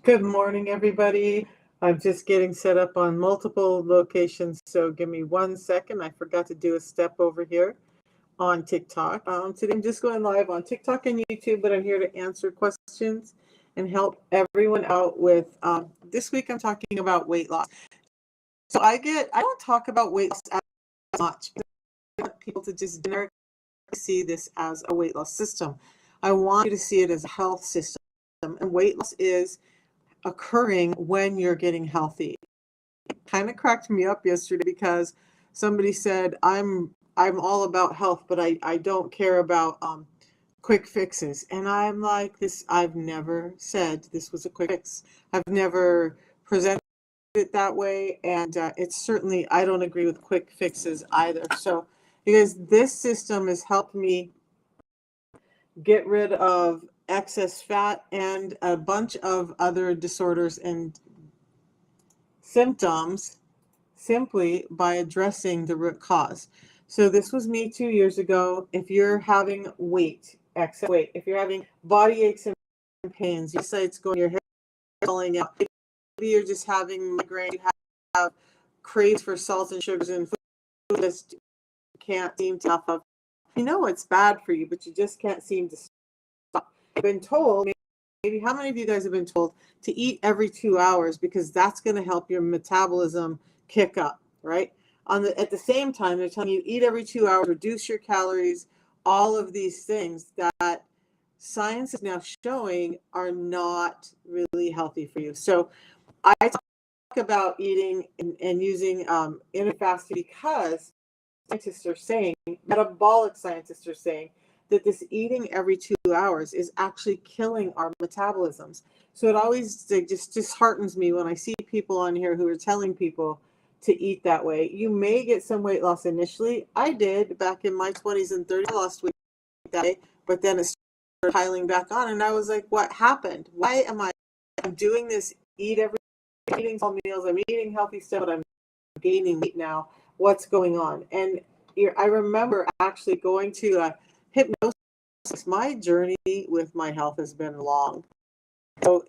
Good morning, everybody. I'm just getting set up on multiple locations, so give me 1 second. I forgot to do a step over here on TikTok. Today I'm just going live on TikTok and YouTube, but I'm here to answer questions and help everyone out with. This week I'm talking about weight loss. So I don't talk about weight loss as much. I want people to just generically see this as a weight loss system. I want you to see it as a health system, and weight loss is occurring when you're getting healthy. It kind of cracked me up yesterday because somebody said I'm all about health, but I don't care about quick fixes. And I'm like, this, I've never said this was a quick fix. I've never presented it that way, and it's certainly, I don't agree with quick fixes either. So because this system has helped me get rid of excess fat and a bunch of other disorders and symptoms simply by addressing the root cause. So this was me 2 years ago. If you're having excess weight, if you're having body aches and pains, your sights going, your hair falling out, maybe you're just having migraine, you have craves for salt and sugars and food that you can't seem to enough of. You know it's bad for you, but you just can't seem to stop. You've been told, maybe how many of you guys have been told to eat every 2 hours because that's going to help your metabolism kick up, right? At the same time, they're telling you eat every 2 hours, reduce your calories, all of these things that science is now showing are not really healthy for you. So I talk about eating and using intermittent fasting because scientists are saying, metabolic scientists are saying, that this eating every 2 hours is actually killing our metabolisms. So it always just disheartens me when I see people on here who are telling people to eat that way. You may get some weight loss initially. I did back in my 20s and 30s. I lost weight that way, but then it started piling back on, and I was like, what happened? Why am I doing this? Eating small meals, I'm eating healthy stuff, but I'm gaining weight now. What's going on? And I remember actually going to hypnosis. My journey with my health has been long. So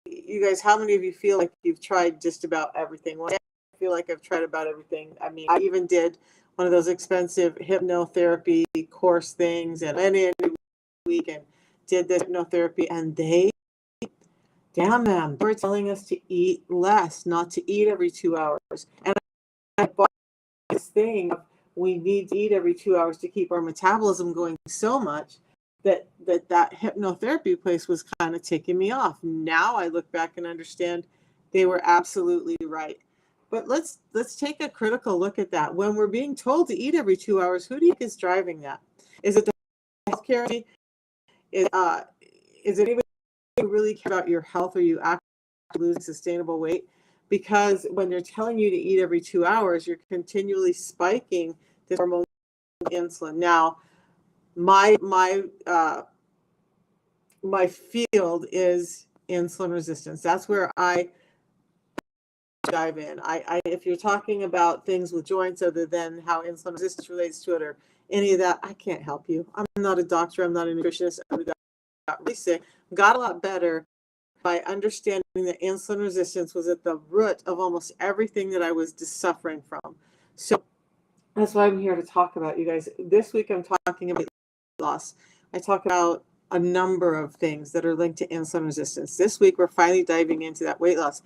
you guys, how many of you feel like you've tried just about everything? Well, I feel like I've tried about everything. I mean, I even did one of those expensive hypnotherapy course things, and went in every week and did this hypnotherapy, and damn them, they were telling us to eat less, not to eat every 2 hours. And I bought this thing of we need to eat every 2 hours to keep our metabolism going so much that hypnotherapy place was kind of ticking me off. Now I look back and understand they were absolutely right. But let's take a critical look at that. When we're being told to eat every 2 hours, who do you think is driving that? Is it the healthcare? Is it anybody who really care about your health, or you actually losing sustainable weight? Because when they're telling you to eat every 2 hours, you're continually spiking this hormone insulin. Now, my field is insulin resistance. That's where I dive in. If you're talking about things with joints other than how insulin resistance relates to it or any of that, I can't help you. I'm not a doctor. I'm not a nutritionist. I got really sick. Got a lot better by understanding that insulin resistance was at the root of almost everything that I was suffering from. So that's why I'm here to talk about, you guys. This week I'm talking about weight loss. I talk about a number of things that are linked to insulin resistance. This week we're finally diving into that weight loss.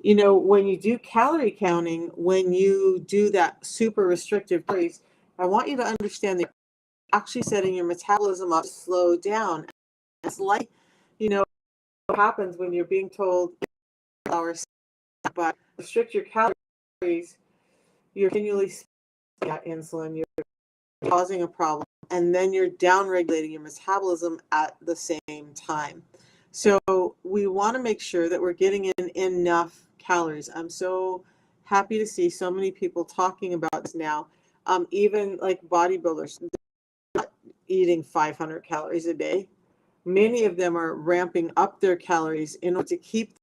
You know, when you do calorie counting, when you do that super restrictive calories, I want you to understand that you're actually setting your metabolism up to slow down. It's like, you know, what happens when you're being told hours, but restrict your calories, you're continually spending that insulin, you're causing a problem, and then you're down regulating your metabolism at the same time. So we want to make sure that we're getting in enough calories. I'm so happy to see so many people talking about this now. Even like bodybuilders, they're not eating 500 calories a day. Many of them are ramping up their calories in order to keep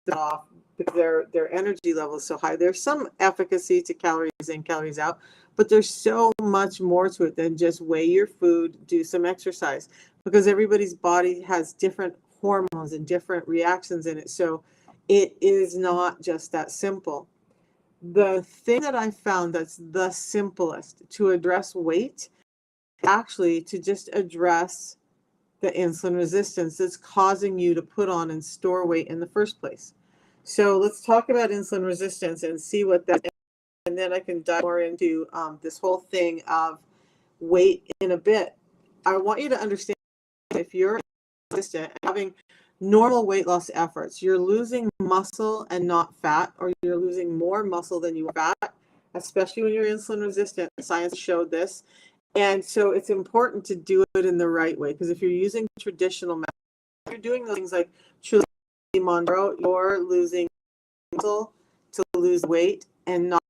them off because their energy level is so high. There's some efficacy to calories in, calories out, but there's so much more to it than just weigh your food, do some exercise, because everybody's body has different hormones and different reactions in it. So it is not just that simple. The thing that I found that's the simplest to address weight, actually to just address the insulin resistance that's causing you to put on and store weight in the first place. So let's talk about insulin resistance and see what that is. And then I can dive more into this whole thing of weight in a bit. I want you to understand, if you're resistant, having normal weight loss efforts, you're losing muscle and not fat, or you're losing more muscle than you are fat, especially when you're insulin resistant. Science showed this. And so it's important to do it in the right way, because if you're using traditional methods, you're doing things like Truly Monroe, you're losing muscle to lose weight and not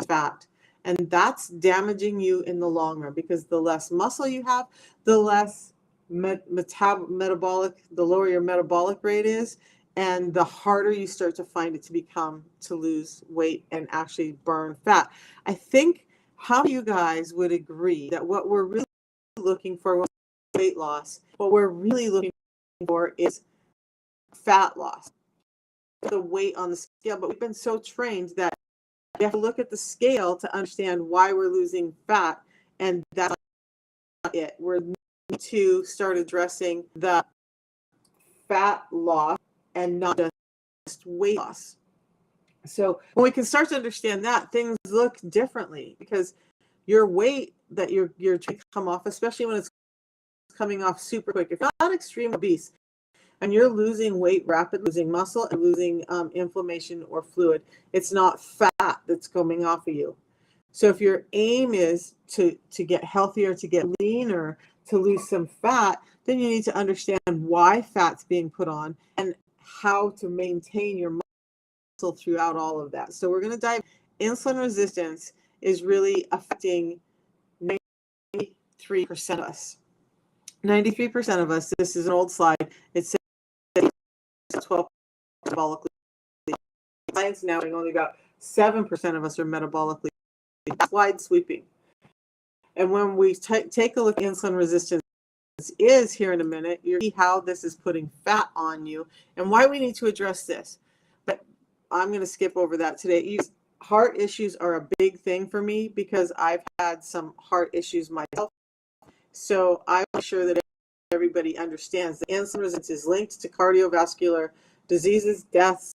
fat. And that's damaging you in the long run, because the less muscle you have, the less metabolic, the lower your metabolic rate is, and the harder you start to find it to become to lose weight and actually burn fat. I think how you guys would agree that what we're really looking for with weight loss, what we're really looking for is fat loss, the weight on the scale. But we've been so trained that we have to look at the scale to understand why we're losing fat, and that's not it. We're need to start addressing the fat loss and not just weight loss. So when we can start to understand that, things look differently, because your weight that you're trying to come off, especially when it's coming off super quick, if you're not extreme obese and you're losing weight rapidly, losing muscle and losing inflammation or fluid, it's not fat that's coming off of you. So if your aim is to get healthier, to get leaner, to lose some fat, then you need to understand why fat's being put on and how to maintain your muscle throughout all of that. So we're going to dive. Insulin resistance is really affecting 93% of us. 93% of us, this is an old slide, it says 12 metabolically. Science now only about 7% of us are metabolically. Wide sweeping. And when we take a look at insulin resistance is here in a minute, you see how this is putting fat on you and why we need to address this. But I'm going to skip over that today. Heart issues are a big thing for me because I've had some heart issues myself. So I make sure that everybody understands that insulin resistance is linked to cardiovascular diseases, deaths,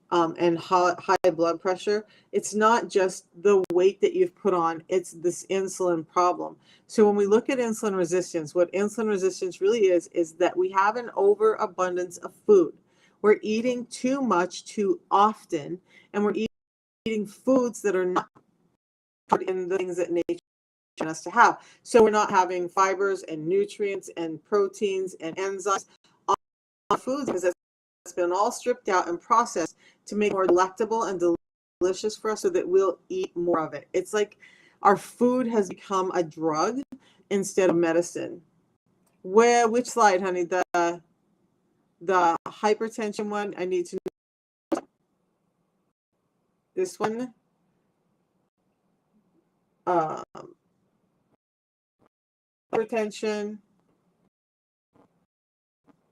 and high blood pressure. It's not just the weight that you've put on, it's this insulin problem. So when we look at insulin resistance, what insulin resistance really is that we have an overabundance of food. We're eating too much too often, and we're eating foods that are not in the things that nature us to have. So we're not having fibers and nutrients and proteins and enzymes on foods, because it's been all stripped out and processed to make it more delectable and delicious for us so that we'll eat more of it. It's like our food has become a drug instead of medicine. Which slide, honey? The hypertension one? I need to know. This one? Hypertension.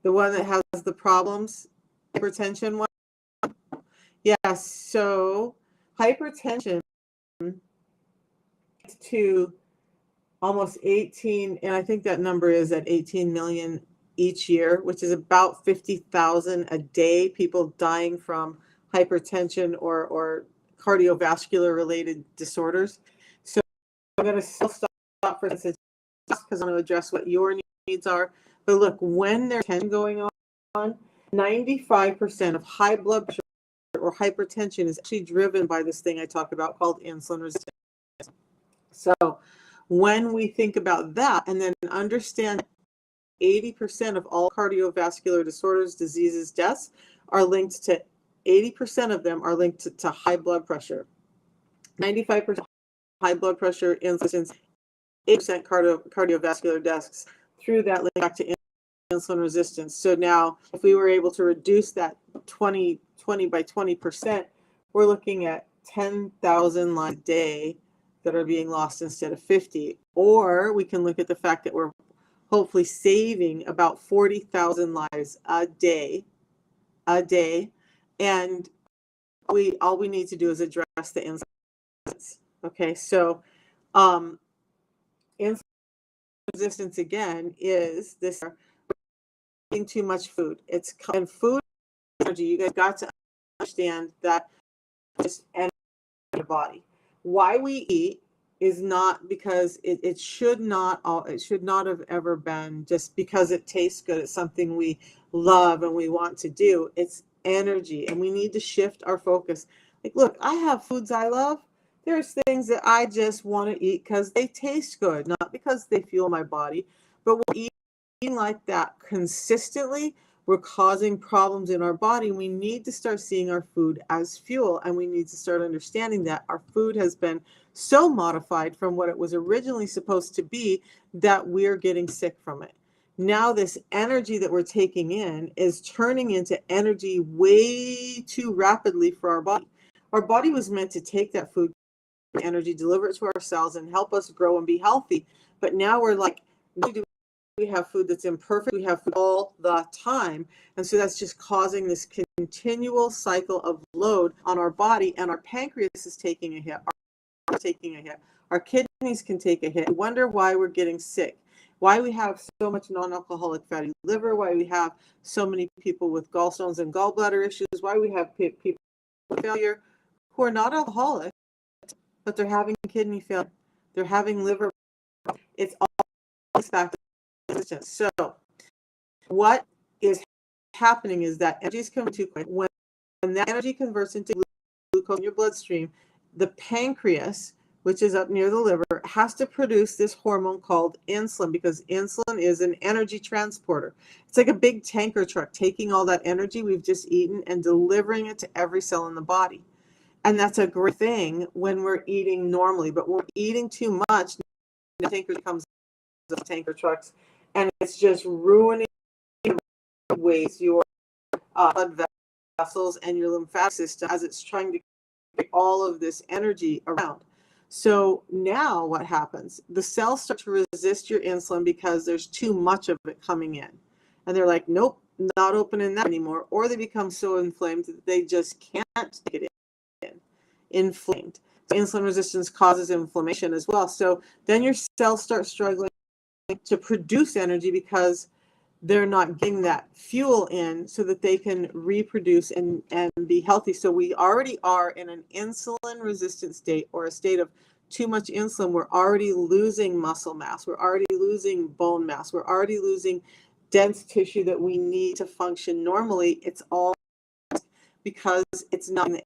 The one that has the problems, hypertension one. Yes, so hypertension to almost 18, and I think that number is at 18 million each year, which is about 50,000 a day, people dying from hypertension or cardiovascular related disorders. So I'm going to stop for a second because I'm going to address what your needs are. But look, when there's tension going on, 95% of high blood pressure or hypertension is actually driven by this thing I talk about called insulin resistance. So when we think about that and then understand 80% of all cardiovascular disorders, diseases, deaths are linked to, 80% of them are linked to high blood pressure. 95% high blood pressure, insulin, 8% cardiovascular deaths through that link back to insulin resistance. So now if we were able to reduce that 20 by 20%, we're looking at 10,000 lives a day that are being lost instead of 50. Or we can look at the fact that we're hopefully saving about 40,000 lives a day, and all we need to do is address the insulin. Okay, so insulin resistance again is this eating too much food. And food energy. You guys got to understand that just energy in the body. Why we eat is not because it should not have ever been just because it tastes good. It's something we love and we want to do. It's energy, and we need to shift our focus. Like, look, I have foods I love. There's things that I just want to eat because they taste good, not because they fuel my body. But we're eating like that consistently, we're causing problems in our body. We need to start seeing our food as fuel, and we need to start understanding that our food has been so modified from what it was originally supposed to be that we're getting sick from it. Now this energy that we're taking in is turning into energy way too rapidly for our body. Our body was meant to take that food energy, deliver it to our cells, and help us grow and be healthy. But now we're like, we have food that's imperfect. We have food all the time. And so that's just causing this continual cycle of load on our body, and our pancreas is taking a hit. Our kidneys can take a hit. We wonder why we're getting sick, why we have so much non-alcoholic fatty liver, why we have so many people with gallstones and gallbladder issues, why we have people with failure who are not alcoholic, but they're having kidney failure, they're having liver. It's all this back to resistance. So what is happening is that energy is coming too quick. When that energy converts into glucose in your bloodstream, the pancreas, which is up near the liver, has to produce this hormone called insulin, because insulin is an energy transporter. It's like a big tanker truck taking all that energy we've just eaten and delivering it to every cell in the body. And that's a great thing when we're eating normally, but when we're eating too much, the tanker comes the tanker trucks, and it's just ruining ways your blood vessels and your lymphatic system as it's trying to get all of this energy around. So now what happens? The cells start to resist your insulin because there's too much of it coming in. And they're like, nope, not opening that anymore. Or they become so inflamed that they just can't take it in. Inflamed. So insulin resistance causes inflammation as well. So then your cells start struggling to produce energy because they're not getting that fuel in so that they can reproduce and be healthy. So we already are in an insulin resistant state, or a state of too much insulin. We're already losing muscle mass. We're already losing bone mass. We're already losing dense tissue that we need to function normally. It's all because it's not the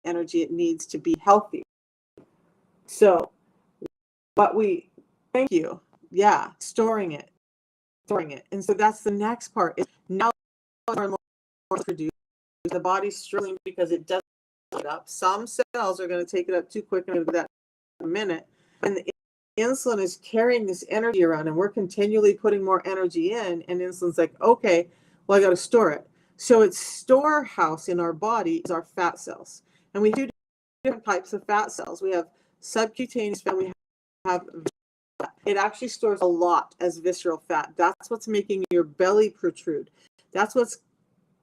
energy it needs to be healthy. So thank you. Yeah, storing it. And so that's the next part. Is now more and more produced. The body's struggling because it doesn't take it up. Some cells are going to take it up too quick, and that in a minute. And the insulin is carrying this energy around, and we're continually putting more energy in, and insulin's like, okay, well, I got to store it. So its storehouse in our body is our fat cells. And we have two different types of fat cells. We have subcutaneous fat, we have it actually stores a lot as visceral fat. That's what's making your belly protrude. That's what's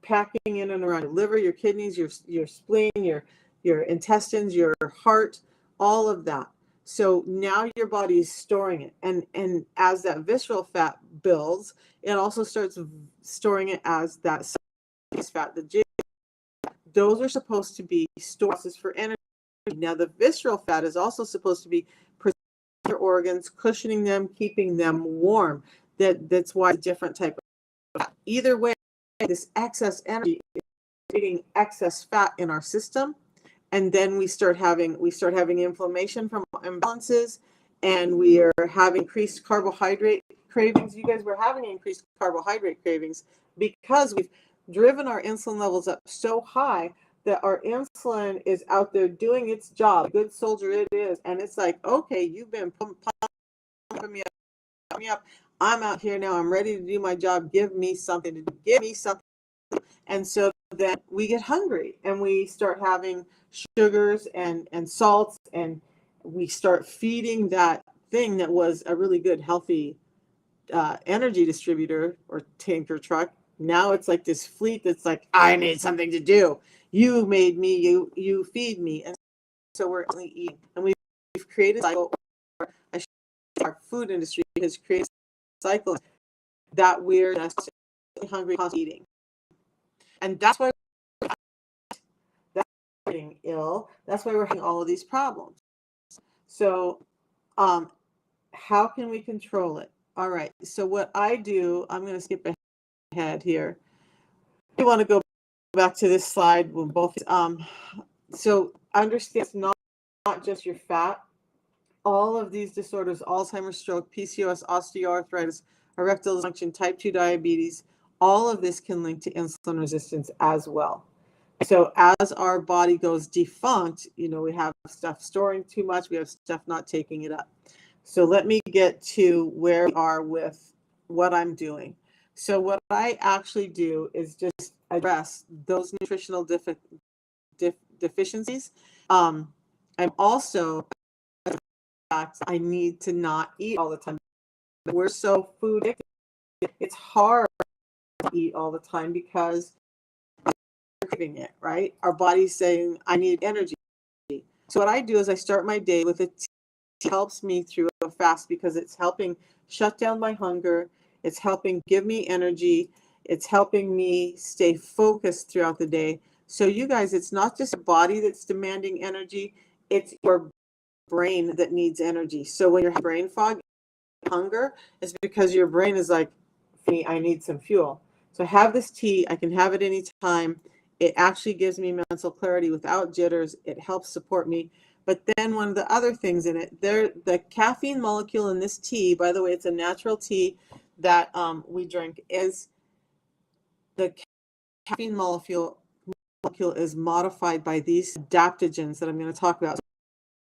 packing in and around your liver, your kidneys, your spleen, your intestines, your heart, all of that. So now your body is storing it. And as that visceral fat builds, it also starts storing it as that fat, those are supposed to be sources for energy. Now the visceral fat is also supposed to be organs, cushioning them, keeping them warm. That's why it's a different type of fat. Either way, this excess energy is creating excess fat in our system, and then we start having inflammation from imbalances, and we are having increased carbohydrate cravings. You guys were having increased carbohydrate cravings because we've driven our insulin levels up so high that our insulin is out there doing its job. Good soldier it is. And it's like, okay, you've been pumping me up. I'm out here now. I'm ready to do my job. Give me something to do. Give me something. And so then we get hungry, and we start having sugars and salts, and we start feeding that thing that was a really good, healthy energy distributor or tanker truck. Now it's like this fleet that's like, I need something to do. You made me, you feed me. And so we're only eating. And we've created a cycle, our food industry has created a cycle that we're just hungry, eating. And that's why we're getting ill. That's why we're having all of these problems. So how can we control it? All right. So what I do, I'm going to skip ahead here. I want to go back to this slide with both. So understand it's not just your fat. All of these disorders, Alzheimer's, stroke, PCOS, osteoarthritis, erectile dysfunction, type 2 diabetes, all of this can link to insulin resistance as well. So as our body goes defunct, we have stuff storing too much, we have stuff not taking it up. So let me get to where we are with what I'm doing. So what I actually do is just address those nutritional deficiencies. I'm also, I need to not eat all the time. We're so food addicted. It's hard to eat all the time because we're craving it, right? Our body's saying, I need energy. So what I do is I start my day with a tea. It helps me through a fast because it's helping shut down my hunger. It's helping give me energy. It's helping me stay focused throughout the day. So you guys, it's not just your body that's demanding energy. It's your brain that needs energy. So when your brain fog, hunger, is because your brain is like, I need some fuel. So I have this tea. I can have it anytime. It actually gives me mental clarity without jitters. It helps support me. But then one of the other things in it, the caffeine molecule in this tea, by the way, it's a natural tea that we drink, is the caffeine molecule is modified by these adaptogens that I'm going to talk about.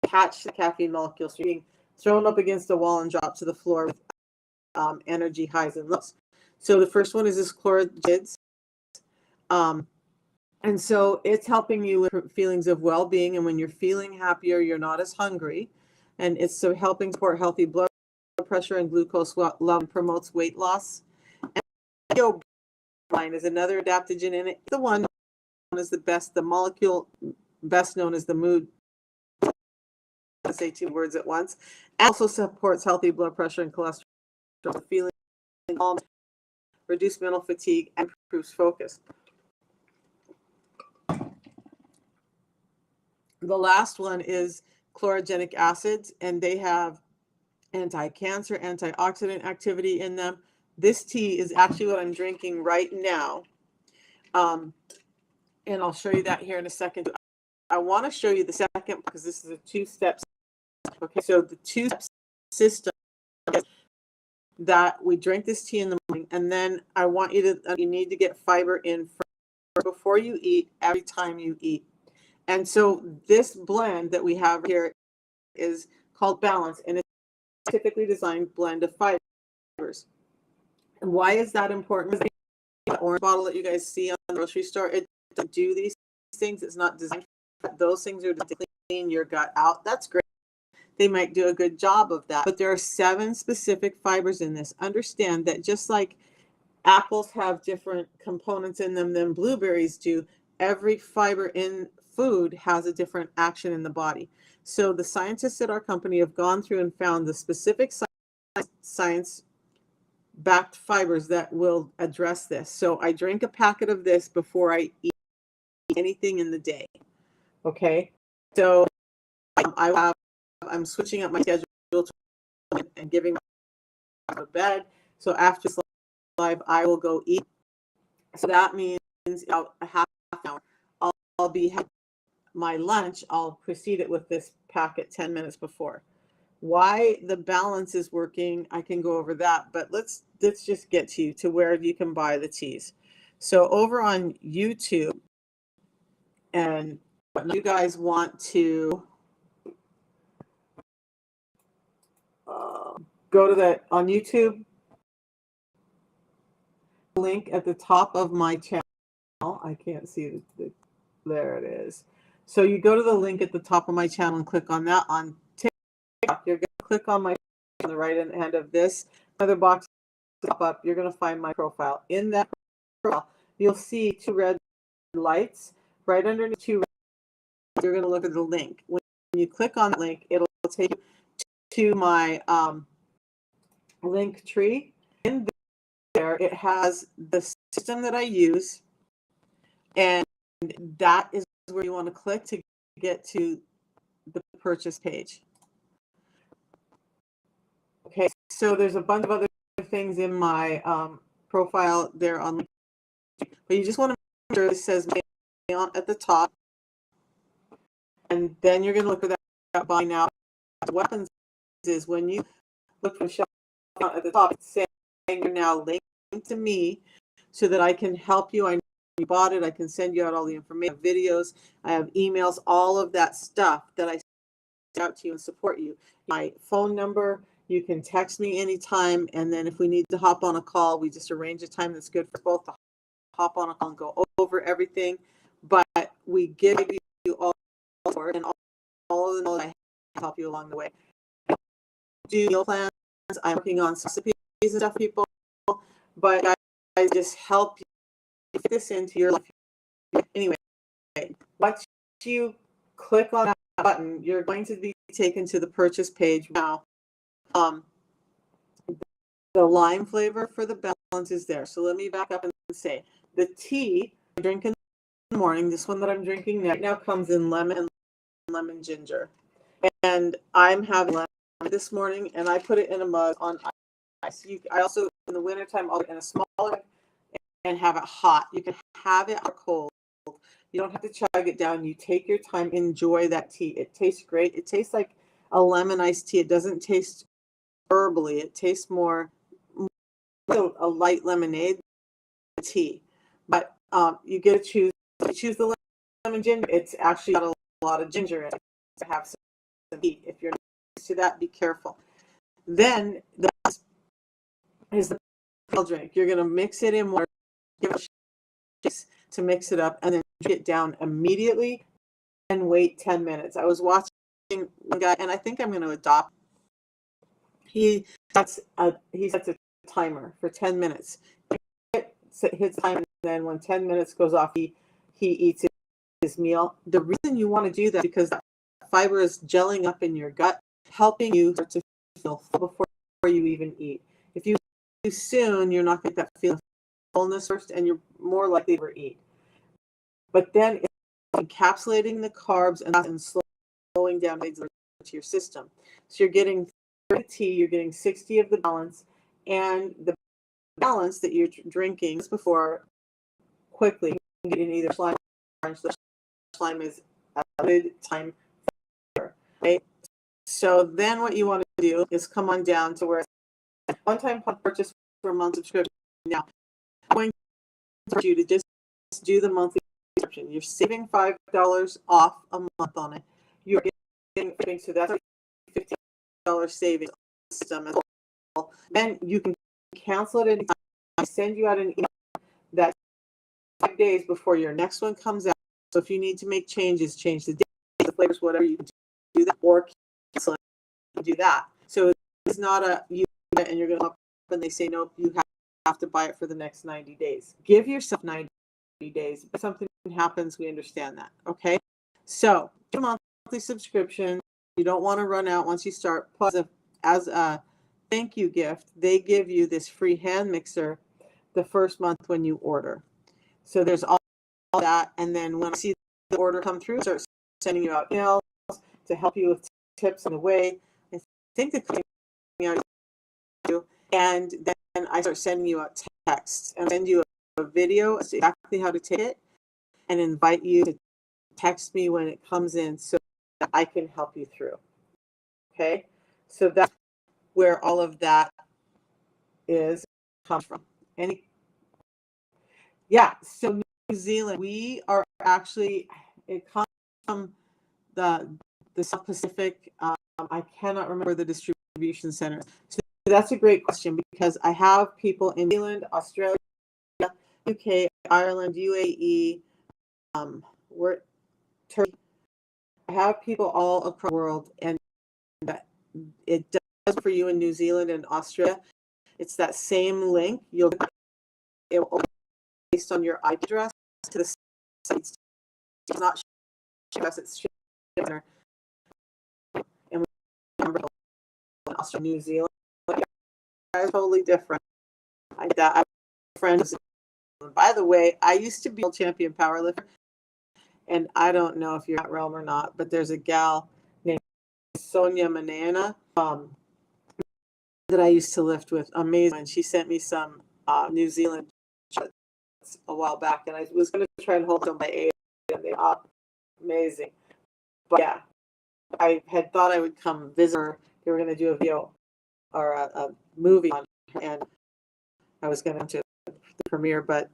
Catch the caffeine molecule, so you're being thrown up against a wall and dropped to the floor with energy highs and lows. So the first one is this chlorellids. And so it's helping you with feelings of well-being. And when you're feeling happier, you're not as hungry. And it's so helping support healthy blood pressure and glucose level, promotes weight loss. And theobromine is another adaptogen in it. The one known as the molecule best known as the mood. I say two words at once. And also supports healthy blood pressure and cholesterol, feeling calm, reduce mental fatigue, and improves focus. The last one is chlorogenic acids, and they have anti-cancer, antioxidant activity in them. This tea is actually what I'm drinking right now. And I'll show you that here in a second. I want to show you the second because this is a two-step. Okay, so the two-step system is that we drink this tea in the morning, and then I want you need to get fiber in before you eat, every time you eat. And so this blend that we have here is called Balance, and it's a typically designed blend of fibers. And why is that important? The orange bottle that you guys see on the grocery store, it doesn't do these things. It's not designed for those things are to clean your gut out. That's great. They might do a good job of that. But there are 7 specific fibers in this. Understand that just like apples have different components in them than blueberries do, every fiber in food has a different action in the body. So the scientists at our company have gone through and found the specific science-backed fibers that will address this. So I drink a packet of this before I eat anything in the day. Okay, so I'm switching up my schedule and giving myself a bed. So after this live, I will go eat. So that means about a half hour. I'll be having my lunch. I'll precede it with this packet 10 minutes before. Why the Balance is working, I can go over that, but let's just get to where you can buy the teas. So over on YouTube, and you guys want to go to on YouTube, link at the top of my channel. I can't see there it is. So you go to the link at the top of my channel and click on that. On TikTok, you're going to click on my on the right hand of this. Another box pop up, you're going to find my profile. In that profile, you'll see two red lights right underneath two red lights. You're going to look at the link. When you click on the link, it'll take you to my link tree. In there, it has the system that I use, and that is where you want to click to get to the purchase page. Okay, so there's a bunch of other things in my profile there on, but you just want to make sure it says mail at the top, and then you're going to look for that buy now. What happens is when you look for shop at the top, it's saying you're now linked to me so that I can help you. I know you bought it. I can send you out all the information, videos. I have emails, all of that stuff that I send out to you and support you. My phone number. You can text me anytime, and then if we need to hop on a call, we just arrange a time that's good for both to hop on a call and go over everything. But we give you all support and all of the knowledge I help you along the way. Do meal plans. I'm working on recipes and stuff, people, but I just help you fit this into your life. Anyway, once you click on that button, you're going to be taken to the purchase page now. The lime flavor for the balance is there. So let me back up and say the tea I drink in the morning, this one that I'm drinking right now, comes in lemon and lemon ginger. And I'm having lemon this morning, and I put it in a mug on ice. I also, in the wintertime, I'll put it in a smaller and have it hot. You can have it or cold. You don't have to chug it down. You take your time, enjoy that tea. It tastes great. It tastes like a lemon iced tea. It doesn't taste herbally. It tastes more like a light lemonade tea. But you get to choose. If you choose the lemon ginger, it's actually got a lot of ginger in it to have some heat. If you're used to that, be careful. Then this is the drink. You're going to mix it in water, give it a shake to mix it up, and then drink it down immediately and wait 10 minutes. I was watching one guy, and I think I'm going to adopt. He sets a timer for 10 minutes. His time, and then when 10 minutes goes off, he eats his meal. The reason you want to do that is because that fiber is gelling up in your gut, helping you start to feel full before you even eat. If you eat soon, you're not going to get that feeling of fullness first, and you're more likely to eat. But then it's encapsulating the carbs and slowing down to your system. So you're getting 30 tea, you're getting 60 of the balance, and the balance that you're drinking before quickly you can get in either slime or orange. The slime is a good time flavor, right? So then what you want to do is come on down to where one-time purchase for a month subscription. Now, I'm going to encourage you to just do the monthly subscription. You're saving $5 off a month on it. You're getting so that's a $50 savings system as well. Then you can cancel it anytime. I send you out an email that 5 days before your next one comes out. So if you need to make changes, change the date, the flavors, whatever, you can do that, or cancel it and do that. So it's not a you and you're going to up and they say no, you have to buy it for the next 90 days. Give yourself 90 days. If something happens, we understand that. Okay. So your monthly subscription, you don't want to run out once you start. Plus, as a thank you gift, they give you this free hand mixer the first month when you order. So there's all that, and then when I see the order come through, I start sending you out emails to help you with tips on the way. I think the coming out, and then I start sending you out texts and send you a video as to exactly how to take it, and invite you to text me when it comes in so that I can help you through. Okay, so that's where all of that comes from. So New Zealand, we are actually, it comes from the South Pacific. I cannot remember the distribution center. So that's a great question because I have people in New Zealand, Australia, UK, Ireland, UAE, Turkey. I have people all across the world, and it does for you in New Zealand and Australia. It's that same link. It will based on your IP address to the sites. It's not us, it's and we remember in Australia, New Zealand, are totally different. Like that, I have friends. By the way, I used to be a champion powerlifter, and I don't know if you're in that realm or not, but there's a gal named Sonia Manana that I used to lift with. Amazing. And she sent me some New Zealand a while back, and I was going to try and hold them by 8, and they are amazing. But yeah, I had thought I would come visit her. They were going to do a video or a movie on her, and I was going to the premiere, but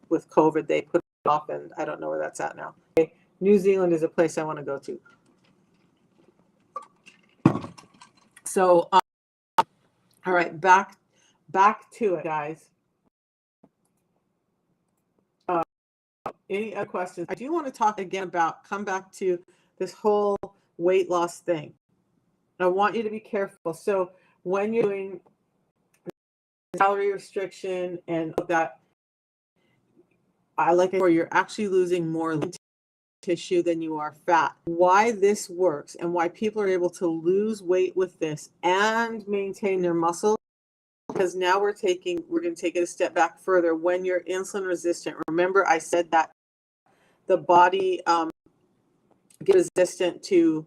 with COVID, they put it off, and I don't know where that's at now. Okay. New Zealand is a place I want to go to. So, all right, back to it, guys. Any other questions? I do want to talk again about, come back to this whole weight loss thing. I want you to be careful. So when you're doing calorie restriction and that, you're actually losing more tissue than you are fat. Why this works and why people are able to lose weight with this and maintain their muscle, because now we're going to take it a step back further. When you're insulin resistant, remember I said that the body gets resistant to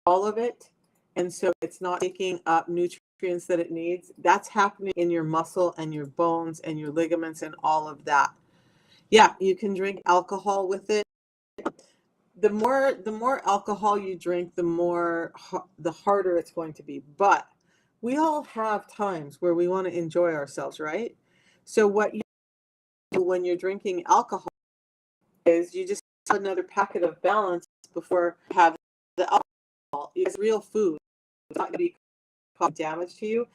all of it, and so it's not taking up nutrients that it needs. That's happening in your muscle and your bones and your ligaments and all of that. Yeah, you can drink alcohol with it. The more alcohol you drink, the harder it's going to be. But we all have times where we want to enjoy ourselves, right? So what you do when you're drinking alcohol is you just have another packet of Balance before you have the alcohol. It's real food. It's not going to be causing damage to you.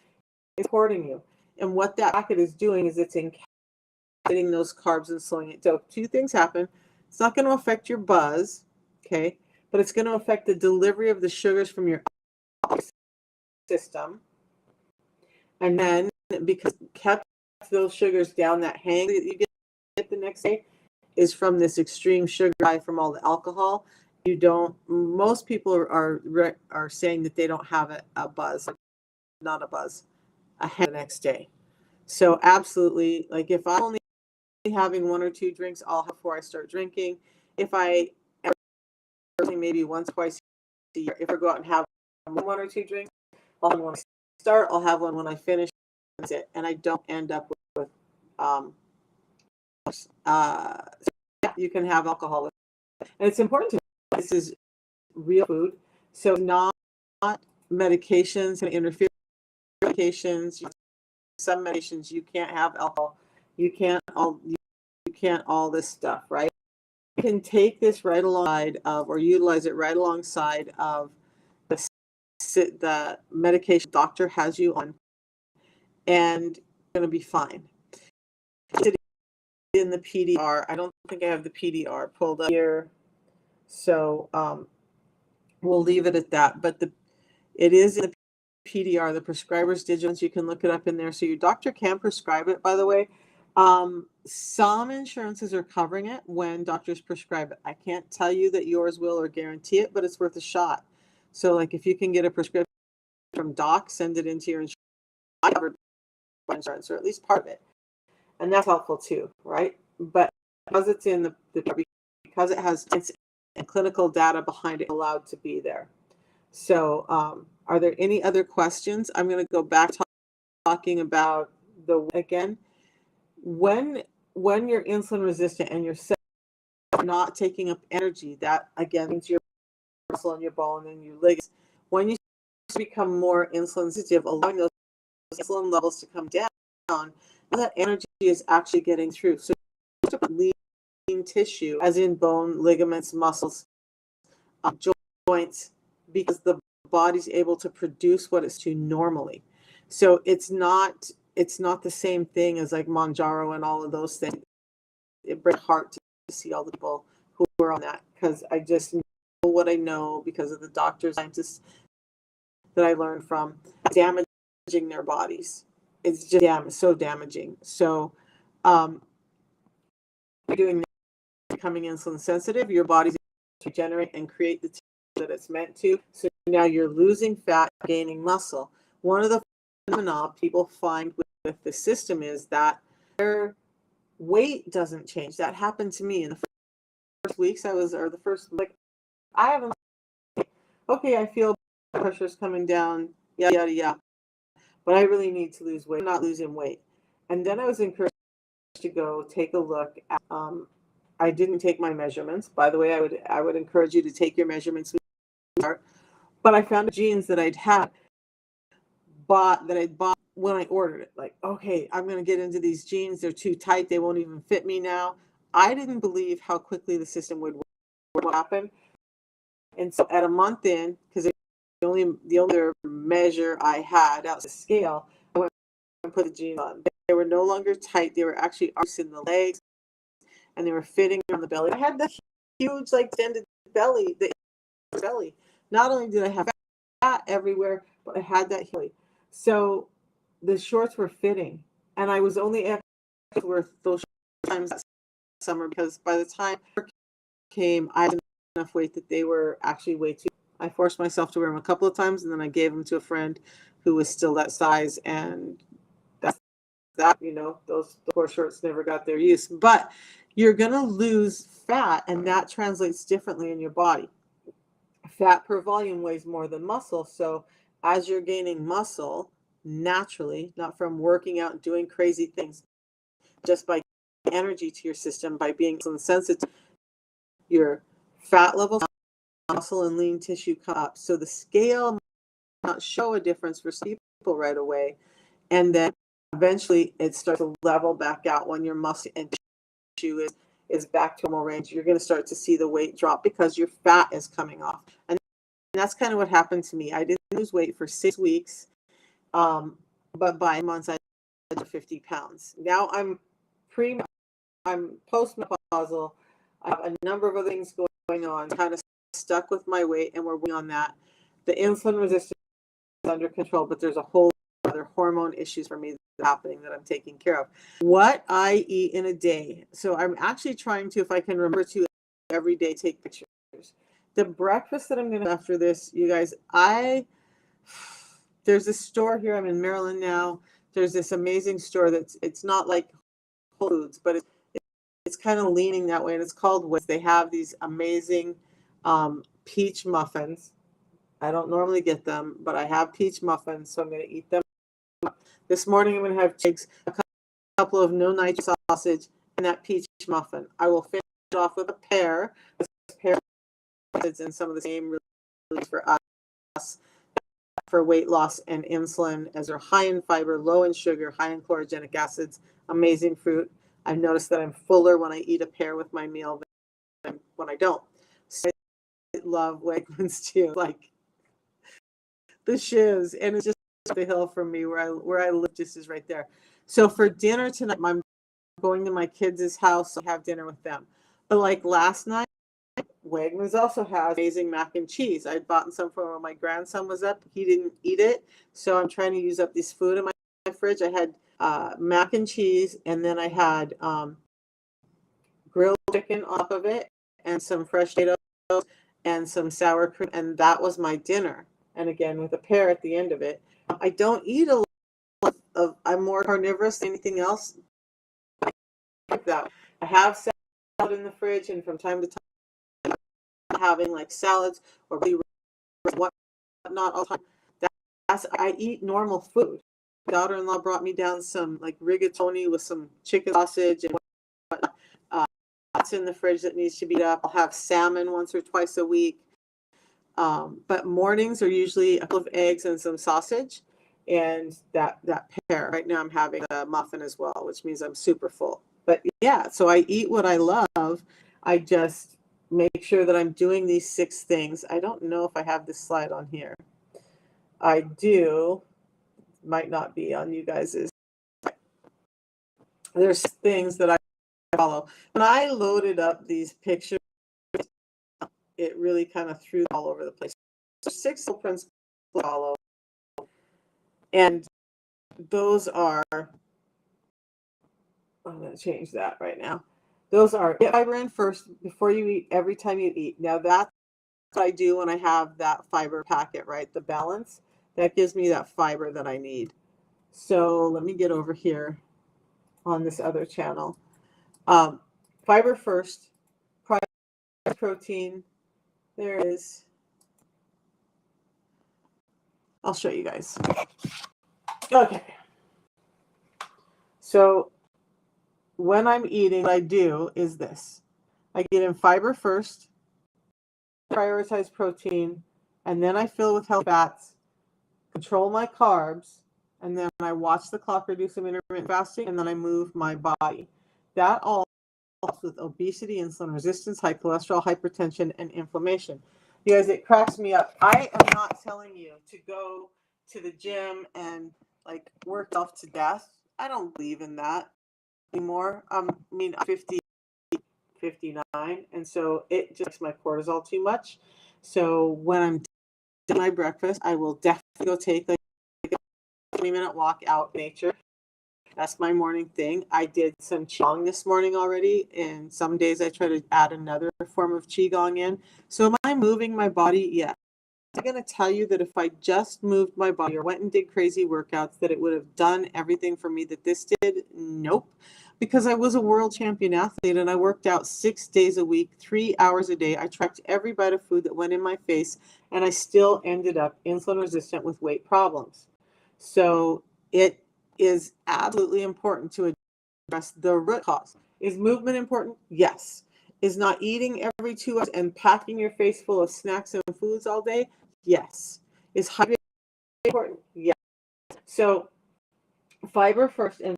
It's supporting you. And what that packet is doing is it's encapsulating those carbs and slowing it down. Two things happen. It's not going to affect your buzz, okay? But it's going to affect the delivery of the sugars from your system. And then because it kept those sugars down, that hang that you get the next day is from this extreme sugar high from all the alcohol. Most people are saying that they don't have a buzz, not a buzz, a hang the next day. So absolutely, like if I'm only having 1 or 2 drinks, I'll have before I start drinking. If I maybe once, twice a year, if I go out and have 1 or 2 drinks, I'll have one when I start, I'll have one when I finish. That's it, and I don't end up with you can have alcohol with it. And it's important to know this is real food, so not medications and interfere with medications. Some medications you can't have alcohol, you can't all this stuff, right? You can take this right alongside of, or utilize it right alongside of the medication doctor has you on, and you're going to be fine. In the PDR, I don't think I have the PDR pulled up here, so we'll leave it at that. But it is in the PDR, the prescriber's digits. You can look it up in there. So your doctor can prescribe it, by the way. Some insurances are covering it when doctors prescribe it. I can't tell you that yours will or guarantee it, but it's worth a shot. So like if you can get a prescription from doc, send it into your insurance, or at least part of it. And that's helpful too, right? But because it's in the because it has clinical data behind it, allowed to be there. So are there any other questions? I'm going to go back talking about again, when you're insulin resistant and you're not taking up energy, that again means your muscle and your bone and your ligaments. When you become more insulin sensitive, allowing those insulin levels to come down, that energy is actually getting through. So lean tissue, as in bone, ligaments, muscles, joints, because the body's able to produce what it's to normally. So it's not the same thing as like Mounjaro and all of those things. It breaks my heart to see all the people who are on that, because I just know what I know because of the doctors, scientists that I learned from, damaging their bodies. it's just so damaging. So you're doing becoming insulin sensitive, your body's to regenerate and create the tissue that it's meant to. So now you're losing fat, gaining muscle. One of the phenomena people find with the system is that their weight doesn't change. That happened to me in the first weeks I haven't, okay, I feel pressure's coming down, yada, yada, yada, but I really need to lose weight. I'm not losing weight. And then I was encouraged to go take a look at, I didn't take my measurements. By the way, I would encourage you to take your measurements. But I found jeans that I'd bought when I ordered it. Like, okay, I'm going to get into these jeans. They're too tight. They won't even fit me now. I didn't believe how quickly the system would happen. And so at a month in, because the only measure I had out the scale, I went and put the jeans on. They were no longer tight. They were actually arched in the legs, and they were fitting on the belly. I had the huge, like, extended belly, the belly. Not only did I have fat everywhere, but I had that belly. So the shorts were fitting, and I was only able to wear those times that summer, because by the time came, I had enough weight that they were actually way too. I forced myself to wear them a couple of times, and then I gave them to a friend who was still that size, and those poor shorts never got their use. But you're going to lose fat, and that translates differently in your body. Fat per volume weighs more than muscle. So as you're gaining muscle naturally, not from working out and doing crazy things, just by energy to your system, by being sensitive, your fat level, muscle and lean tissue come up. So the scale might not show a difference for people right away. And then eventually it starts to level back out when your muscle and tissue is back to normal range. You're going to start to see the weight drop because your fat is coming off. And that's kind of what happened to me. I didn't lose weight for 6 weeks, but by months I had 50 pounds. Now I'm postmenopausal. I have a number of other things going on, kind of stuck with my weight, and we're working on that. The insulin resistance is under control, but there's a whole other hormone issues for me happening that I'm taking care of. What I eat in a day. So I'm actually trying to, if I can remember to every day, take pictures. The breakfast that I'm going to after this, you guys, there's a store here. I'm in Maryland now. There's this amazing store it's not like Whole Foods, but it's kind of leaning that way, and it's called Wits. They have these amazing peach muffins. I don't normally get them, but I have peach muffins, so I'm going to eat them. This morning I'm going to have eggs, a couple of no nitrate sausage, and that peach muffin. I will finish it off with a pear. And some of the same really for us for weight loss and insulin, as they're high in fiber, low in sugar, high in chlorogenic acids. Amazing fruit. I've noticed that I'm fuller when I eat a pear with my meal than when I don't. So I love Wegmans too, like the shiz, and it's just the hill from me where I live. Just is right there. So for dinner tonight, I'm going to my kids' house to have dinner with them. But like last night, Wegmans also has amazing mac and cheese. I'd bought some for when my grandson was up. He didn't eat it, so I'm trying to use up this food in my fridge. I had mac and cheese, and then I had grilled chicken off of it, and some fresh potatoes, and some sour cream, and that was my dinner. And again, with a pear at the end of it. I don't eat a lot of. I'm more carnivorous than anything else like that. I have salad in the fridge, and from time to time, having like salads or whatnot all the time. I eat normal food. My daughter-in-law brought me down some like rigatoni with some chicken sausage and whatnot. That's in the fridge that needs to be up. I'll have salmon once or twice a week. But mornings are usually a couple of eggs and some sausage, and that pear. Right now I'm having a muffin as well, which means I'm super full. But yeah, so I eat what I love. I just make sure that I'm doing these 6 things. I don't know if I have this slide on here. I do. Might not be on you guys's. There's things that I follow. When I loaded up these pictures, it really kind of threw all over the place. So 6 principles to follow. And those are, I'm going to change that right now. Those are, get fiber in first before you eat, every time you eat. Now that's what I do when I have that fiber packet, right? The balance, that gives me that fiber that I need. So let me get over here on this other channel. Fiber first, protein. There is, I'll show you guys. Okay. So when I'm eating, what I do is this. I get in fiber first, prioritize protein, and then I fill with healthy fats, control my carbs, and then I watch the clock or do some intermittent fasting, and then I move my body. That all helps with obesity, insulin resistance, high cholesterol, hypertension, and inflammation. You guys, it cracks me up. I am not telling you to go to the gym and like work yourself to death. I don't believe in that anymore. I mean, I'm 50, 59, and so it just makes my cortisol too much. So when I'm doing my breakfast, I will definitely go take like a 20-minute walk out in nature. That's my morning thing. I did some qigong this morning already, and some days I try to add another form of qigong in. So am I moving my body? Yes. I'm going to tell you that if I just moved my body or went and did crazy workouts, that it would have done everything for me that this did? Nope. Because I was a world champion athlete and I worked out 6 days a week, 3 hours a day. I tracked every bite of food that went in my face, and I still ended up insulin resistant with weight problems. So it is absolutely important to address the root cause. Is movement important? Yes. Is not eating every 2 hours and packing your face full of snacks and foods all day? Yes. Is hydration important? Yes. So fiber first, and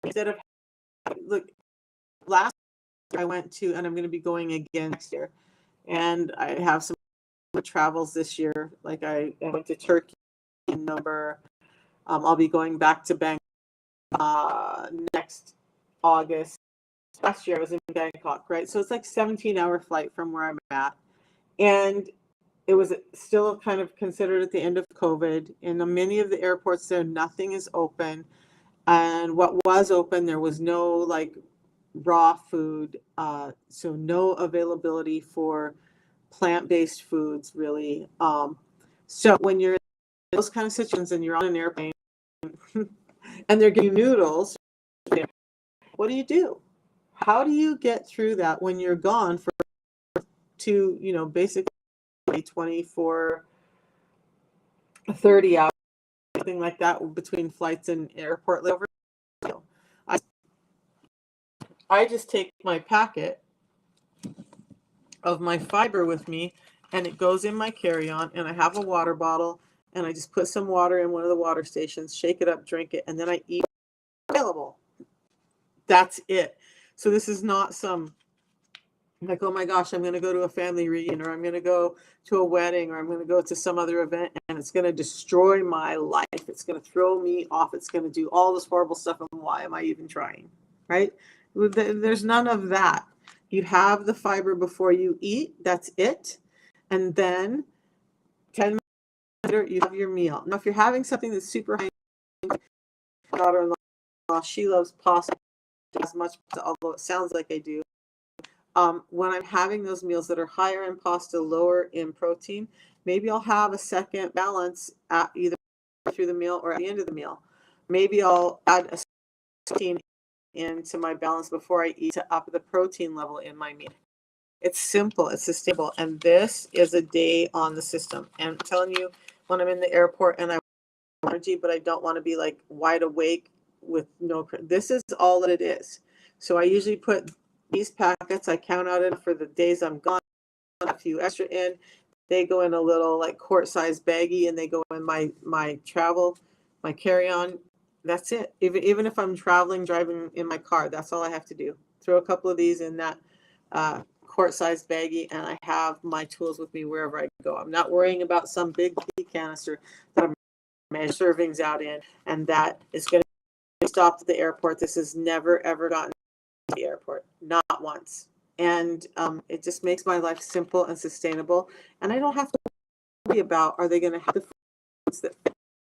instead of, look, last year I went to, and I'm going to be going again next year, and I have some travels this year. Like I went to Turkey in November. I'll be going back to Bangkok next August. Last year I was in Bangkok, right? So it's like 17-hour flight from where I'm at. And it was still kind of considered at the end of COVID. In many of the airports there, nothing is open. And what was open, there was no like raw food. So no availability for plant-based foods really. So when you're in those kind of situations and you're on an airplane and they're giving you noodles, what do? How do you get through that when you're gone for basically 24, 30 hours, something like that, between flights and airport layovers? I just take my packet of my fiber with me, and it goes in my carry-on, and I have a water bottle, and I just put some water in one of the water stations, shake it up, drink it, and then I eat available. That's it. So this is not some like, oh my gosh, I'm going to go to a family reunion, or I'm going to go to a wedding, or I'm going to go to some other event, and it's going to destroy my life. It's going to throw me off. It's going to do all this horrible stuff. And why am I even trying? Right? There's none of that. You have the fiber before you eat. That's it. And then 10 minutes later, you have your meal. Now, if you're having something that's super high, my daughter-in-law, she loves pasta as much, although it sounds like I do. When I'm having those meals that are higher in pasta, lower in protein, maybe I'll have a second balance at either through the meal or at the end of the meal. Maybe I'll add a protein into my balance before I eat to up the protein level in my meal. It's simple, it's sustainable, and this is a day on the system. And I'm telling you, when I'm in the airport and I want energy, but I don't want to be like wide awake with no, this is all that it is. So I usually put these packets, I count out it for the days I'm gone, a few extra in. They go in a little like quart-sized baggie, and they go in my travel, my carry-on. That's it. Even if I'm driving in my car, that's all I have to do. Throw a couple of these in that quart-sized baggie, and I have my tools with me wherever I go. I'm not worrying about some big canister that I'm measuring servings out in, and that is going to be stopped at the airport. This has never, ever gotten to the airport, not once. And it just makes my life simple and sustainable. And I don't have to worry about, are they going to have the foods that fit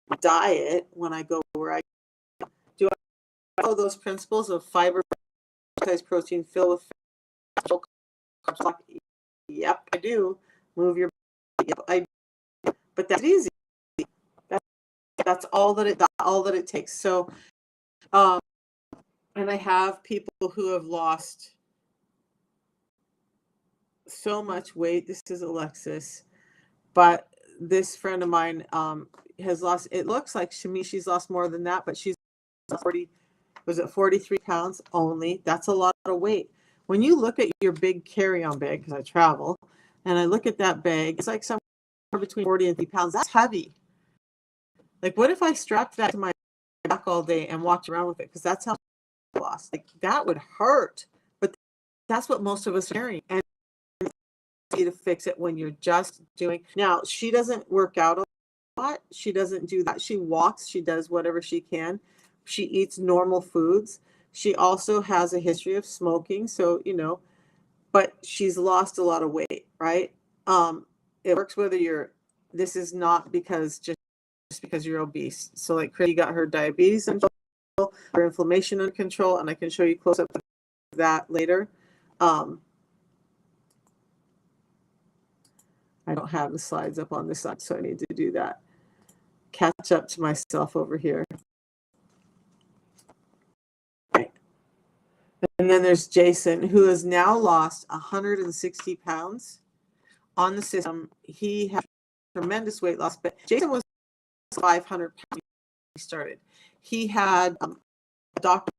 my diet when I go where I follow those principles of fiber, protein, fill with fat. Yep, I do. Move your body. Yep, I do. But that's easy. That's all that it takes. So, and I have people who have lost so much weight. This is Alexis, but this friend of mine has lost. It looks like she's lost more than that, but she's 40. Was it 43 pounds only? That's a lot of weight. When you look at your big carry-on bag, because I travel, and I look at that bag, it's like somewhere between 40 and 50 pounds. That's heavy. Like, what if I strapped that to my back all day and walked around with it? Because that's how I lost. Like, that would hurt. But that's what most of us are carrying. And it's easy to fix it when you're just doing. Now, she doesn't work out a lot. She doesn't do that. She walks. She does whatever she can. She eats normal foods. She also has a history of smoking. So, but she's lost a lot of weight, right? It works whether this is not just because you're obese. So like Chrissy got her diabetes under control, her inflammation under control, and I can show you close up of that later. I don't have the slides up on this side, so I need to do that. Catch up to myself over here. And then there's Jason, who has now lost 160 pounds on the system. He had tremendous weight loss, but Jason was 500 pounds when he started. He had a doctor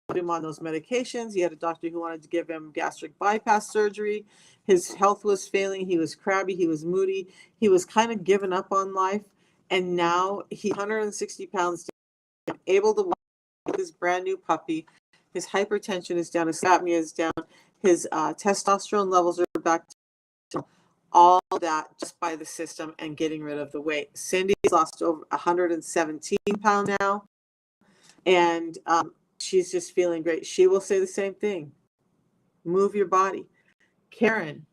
put him on those medications. He had a doctor who wanted to give him gastric bypass surgery. His health was failing. He was crabby. He was moody. He was kind of given up on life. And now he's 160 pounds, able to walk with his brand new puppy. His hypertension is down. His apnea is down. His testosterone levels are back to all that just by the system and getting rid of the weight. Cindy's lost over 117 pounds now, and she's just feeling great. She will say the same thing. Move your body. Karen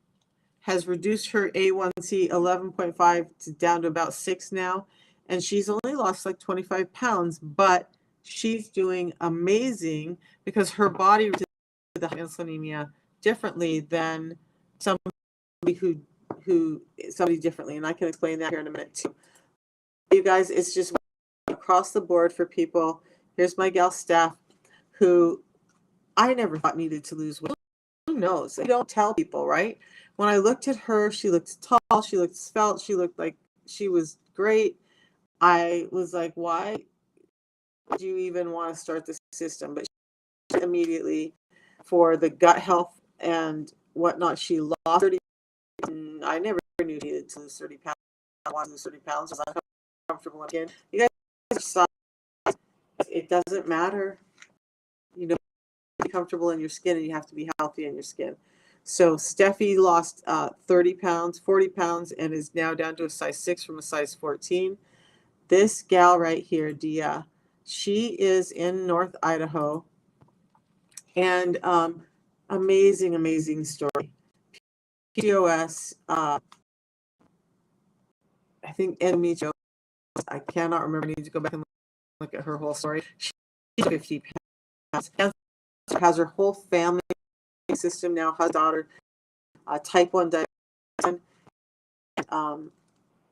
has reduced her A1C 11.5 down to about 6 now, and she's only lost like 25 pounds, but she's doing amazing because her body did the insulinemia differently than somebody somebody differently, and I can explain that here in a minute too. You guys, it's just across the board for people. Here's my gal Steph, who I never thought needed to lose weight. Who knows? I don't tell people, right? When I looked at her, she looked tall, she looked svelte, she looked like she was great. I was like, why did you even want to start this system? But she immediately, for the gut health and whatnot, she lost 30. I never knew she needed to lose 30 pounds. I wanted to lose 30 pounds. I was uncomfortable again. You guys are, it doesn't matter. Be comfortable in your skin, and you have to be healthy in your skin. So Steffi lost 30 pounds, 40 pounds, and is now down to a size 6 from a size 14. This gal right here, Dia, she is in North Idaho, and amazing story. PCOS, I think endometriosis, I cannot remember. I need to go back and look at her whole story. She's 50 pounds. Has her whole family system now, has a daughter, type 1 diabetes.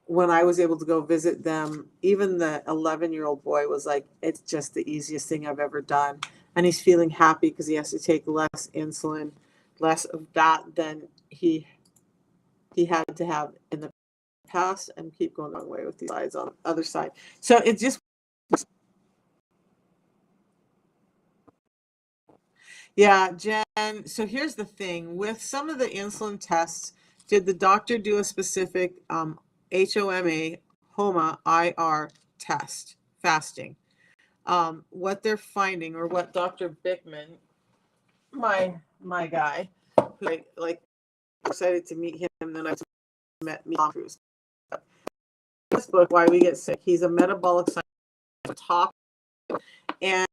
When I was able to go visit them, even the 11-year-old boy was like, it's just the easiest thing I've ever done. And he's feeling happy because he has to take less insulin, less of that than he had to have in the past, and keep going the wrong way with these slides on the other side. So it just, yeah, Jen. So here's the thing with some of the insulin tests. Did the doctor do a specific HOMA IR test, fasting? What they're finding, or what Dr. Bickman, my guy, who I like, excited to meet him. Then I met Tom Cruise. This book, Why We Get Sick. He's a metabolic scientist, top, and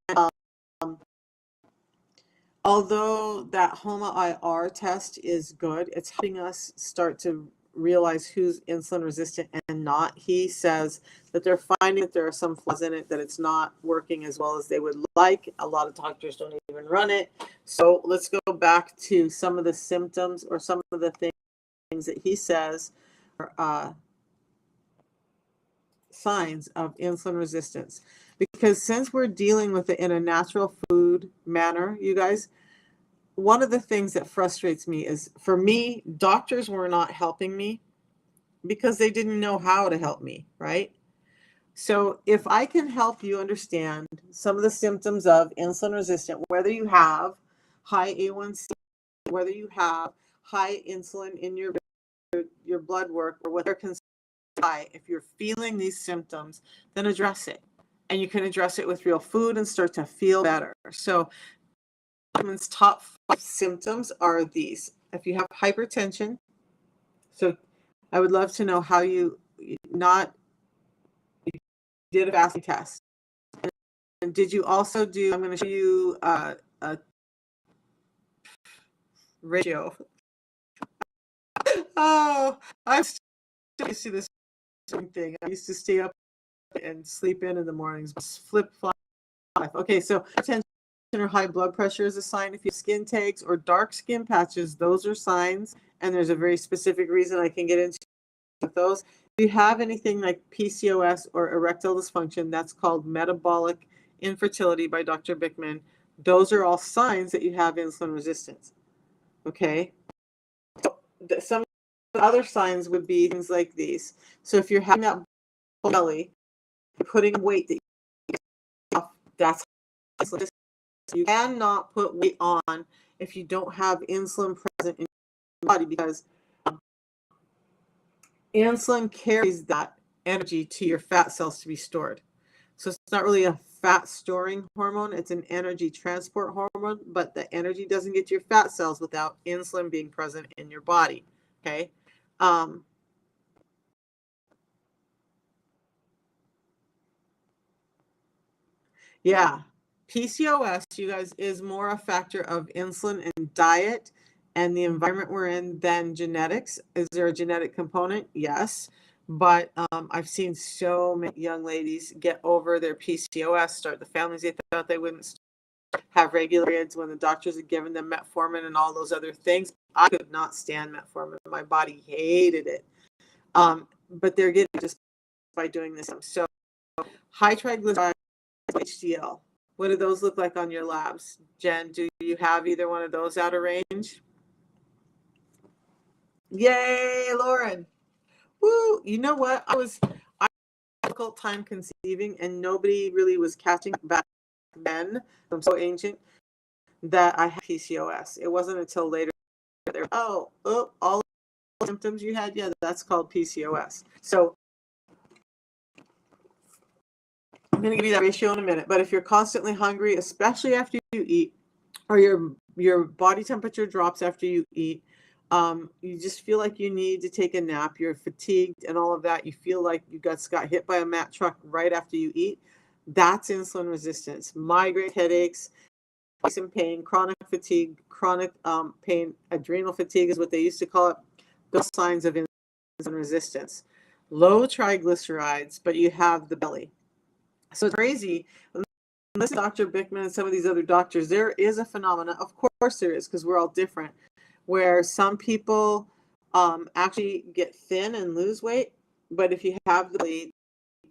although that HOMA IR test is good, it's helping us start to realize who's insulin resistant and not. He says that they're finding that there are some flaws in it, that it's not working as well as they would like. A lot of doctors don't even run it. So let's go back to some of the symptoms or some of the things that he says are signs of insulin resistance. Because since we're dealing with it in a natural food manner, you guys, one of the things that frustrates me is, for me, doctors were not helping me because they didn't know how to help me, right? So if I can help you understand some of the symptoms of insulin resistant, whether you have high A1C, whether you have high insulin in your blood work, or whether it's high, if you're feeling these symptoms, then address it. And you can address it with real food and start to feel better. So top 5 symptoms are these. If you have hypertension, so I would love to know how you did a fasting test. And did you also do, I'm going to show you a ratio. Oh, I used to see this thing. I used to stay up and sleep in the mornings, flip flop. Okay, so hypertension or high blood pressure is a sign. If you have skin tags or dark skin patches, those are signs, and there's a very specific reason I can get into with those. If you have anything like PCOS or erectile dysfunction, that's called metabolic infertility by Dr. Bickman. Those are all signs that you have insulin resistance. Okay. So some other signs would be things like these. So if you're having that belly, putting weight that you off, that's insulin. You cannot put weight on if you don't have insulin present in your body, because insulin carries that energy to your fat cells to be stored. So it's not really a fat storing hormone, it's an energy transport hormone, but the energy doesn't get to your fat cells without insulin being present in your body. Okay. Yeah. PCOS, you guys, is more a factor of insulin and diet and the environment we're in than genetics. Is there a genetic component? Yes. But I've seen so many young ladies get over their PCOS, start the families they thought they wouldn't have regular periods when the doctors had given them metformin and all those other things. I could not stand metformin. My body hated it. But they're getting it just by doing this. So high triglycerides, HDL. What do those look like on your labs? Jen, do you have either one of those out of range? Yay, Lauren. Woo, you know what? I had a difficult time conceiving, and nobody really was catching back then. I'm so ancient that I had PCOS. It wasn't until later all the symptoms you had, yeah, that's called PCOS. So I'm going to give you that ratio in a minute. But if you're constantly hungry, especially after you eat, or your body temperature drops after you eat, you just feel like you need to take a nap, you're fatigued and all of that, you feel like you got hit by a Mack truck right after you eat, that's insulin resistance. Migraine, headaches, some pain, chronic fatigue, chronic pain, adrenal fatigue is what they used to call it. Those signs of insulin resistance. Low triglycerides, but you have the belly. So it's crazy. Listen, Dr. Bickman and some of these other doctors, there is a phenomena, of course there is, because we're all different, where some people actually get thin and lose weight, but if you have the belly,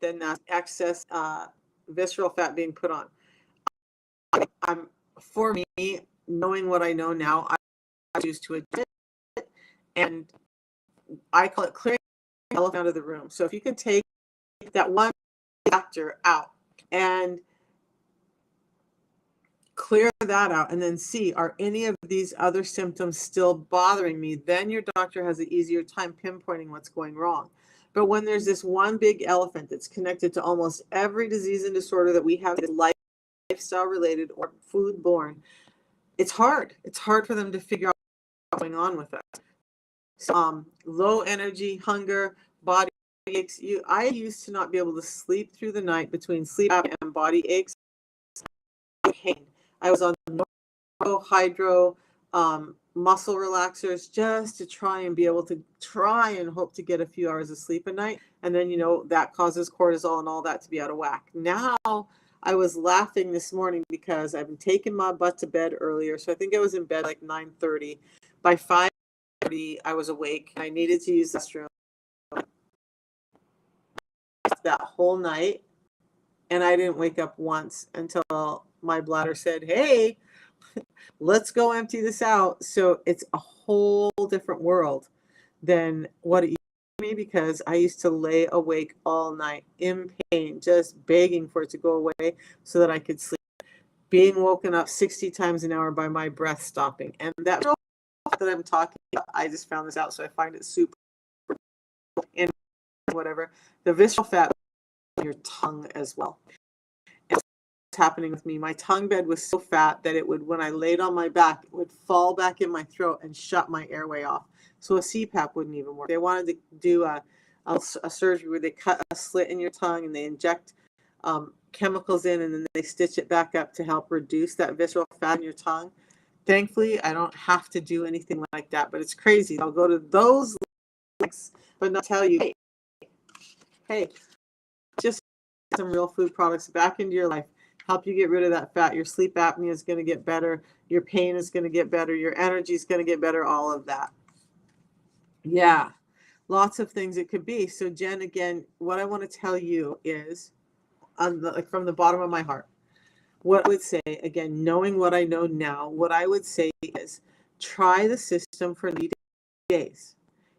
then that's excess visceral fat being put on. For me, knowing what I know now, I choose to admit it, and I call it clearing the elephant out of the room. So if you can take that one factor out and clear that out and then see, are any of these other symptoms still bothering me, then your doctor has an easier time pinpointing what's going wrong. But when there's this one big elephant that's connected to almost every disease and disorder that we have, lifestyle related or food borne, it's hard for them to figure out what's going on with us. So, low energy, hunger, body aches. I used to not be able to sleep through the night between sleep apnea and body aches. I was on hydro, muscle relaxers just to try and be able to try and hope to get a few hours of sleep a night. And then, that causes cortisol and all that to be out of whack. Now, I was laughing this morning because I've been taking my butt to bed earlier. So I think I was in bed like 9:30. By 5:30, I was awake. I needed to use the restroom that whole night. And I didn't wake up once until my bladder said, hey, let's go empty this out. So it's a whole different world than what it used to be, because I used to lay awake all night in pain, just begging for it to go away so that I could sleep, being woken up 60 times an hour by my breath stopping. And that I'm talking about, I just found this out, so I find it super, and whatever, the visceral fat in your tongue as well. And what's happening with me, my tongue bed was so fat that it would, when I laid on my back, it would fall back in my throat and shut my airway off. So a CPAP wouldn't even work. They wanted to do a surgery where they cut a slit in your tongue and they inject chemicals in, and then they stitch it back up to help reduce that visceral fat in your tongue. Thankfully, I don't have to do anything like that, but it's crazy. I'll go to those links, but not tell you, hey, just some real food products back into your life, help you get rid of that fat. Your sleep apnea is going to get better. Your pain is going to get better. Your energy is going to get better. All of that. Yeah, lots of things it could be. So Jen, again, what I want to tell you is, from the bottom of my heart, what I would say, again, knowing what I know now, what I would say is try the system for 90 days.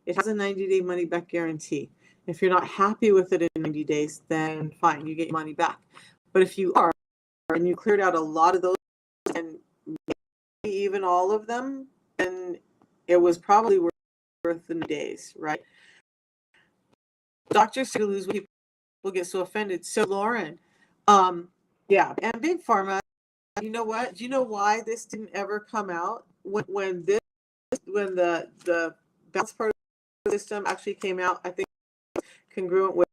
It has a 90-day money-back guarantee. If you're not happy with it in 90 days, then fine, you get your money back. But if you are, and you cleared out a lot of those, and maybe even all of them, then it was probably worth the days, right? Doctors say to lose weight, people get so offended. So Lauren, yeah, and Big Pharma, you know what? Do you know why this didn't ever come out? When the balance part of the system actually came out, I think congruent with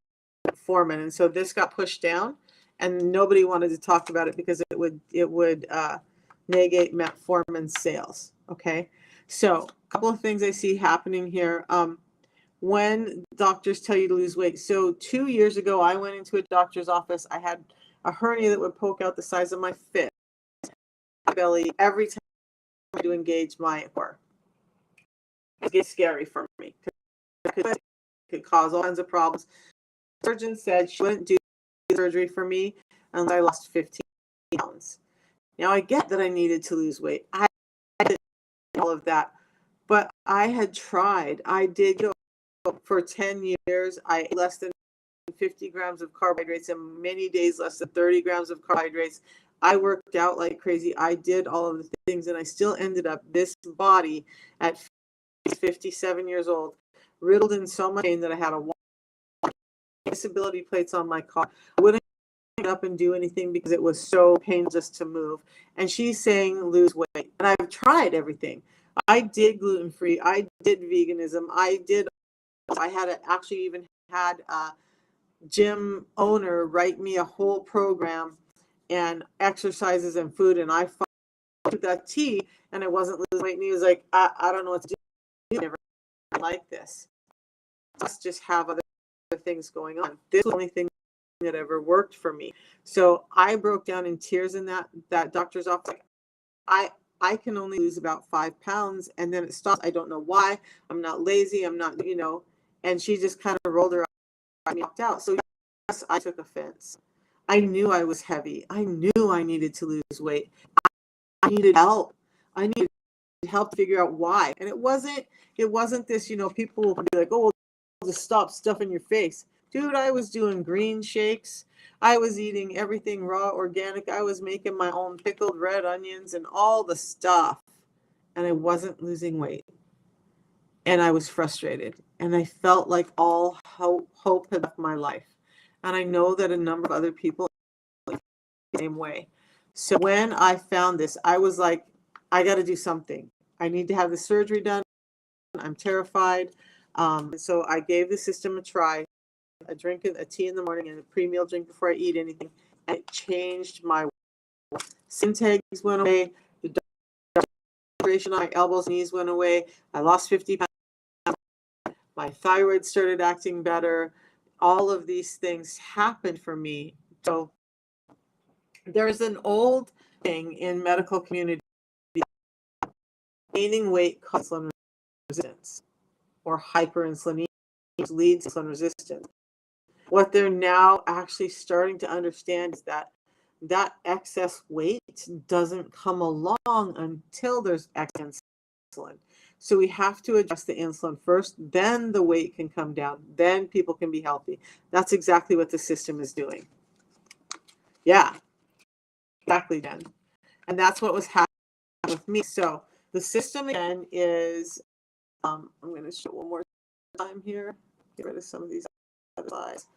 metformin, and so this got pushed down, and nobody wanted to talk about it because it would negate metformin sales. Okay, so a couple of things I see happening here. When doctors tell you to lose weight. So 2 years ago, I went into a doctor's office. I had a hernia that would poke out the size of my fist, my belly, every time I to engage my core. It gets scary for me. It could cause all kinds of problems. The surgeon said she wouldn't do surgery for me unless I lost 15 pounds. Now, I get that I needed to lose weight. I did all of that. But I had tried. I did go for 10 years. I ate less than 50 grams of carbohydrates and many days less than 30 grams of carbohydrates. I worked out like crazy. I did all of the things, and I still ended up this body at 57 years old, riddled in so much pain that I had a disability plates on my car. I wouldn't get up and do anything because it was so painful just to move. And she's saying lose weight. And I've tried everything. I did gluten-free. I did veganism. I had actually even had a gym owner write me a whole program and exercises and food, and I followed that tea, and I wasn't losing weight. And he was like, I don't know what to do. I never like this. Let's just have other things going on. This was the only thing that ever worked for me. So I broke down in tears in that doctor's office. Like, I can only lose about 5 pounds, and then it stops. I don't know why. I'm not lazy. I'm not, and she just kind of rolled her eyes and walked out. So yes, I took offense. I knew I was heavy. I knew I needed to lose weight. I needed help. I needed help to figure out why. And it wasn't this, people will be like, oh, well, just stop stuffing your face. Dude, I was doing green shakes. I was eating everything raw, organic. I was making my own pickled red onions and all the stuff. And I wasn't losing weight. And I was frustrated. And I felt like all hope had left my life. And I know that a number of other people feel the same way. So when I found this, I was like, I got to do something. I need to have the surgery done. I'm terrified. So I gave the system a try. I drink a tea in the morning and a pre-meal drink before I eat anything. And it changed my world. Skin tags went away. The on my elbows, knees went away. I lost 50 pounds. My thyroid started acting better. All of these things happened for me. So there's an old thing in medical community: gaining weight causes insulin resistance, or hyperinsulinemia leads to insulin resistance. What they're now actually starting to understand is that excess weight doesn't come along until there's excess insulin. So we have to adjust the insulin first, then the weight can come down, then people can be healthy. That's exactly what the system is doing. Yeah, exactly, Jen. And that's what was happening with me. So the system again is, I'm going to show one more time here. Get rid of some of these other slides.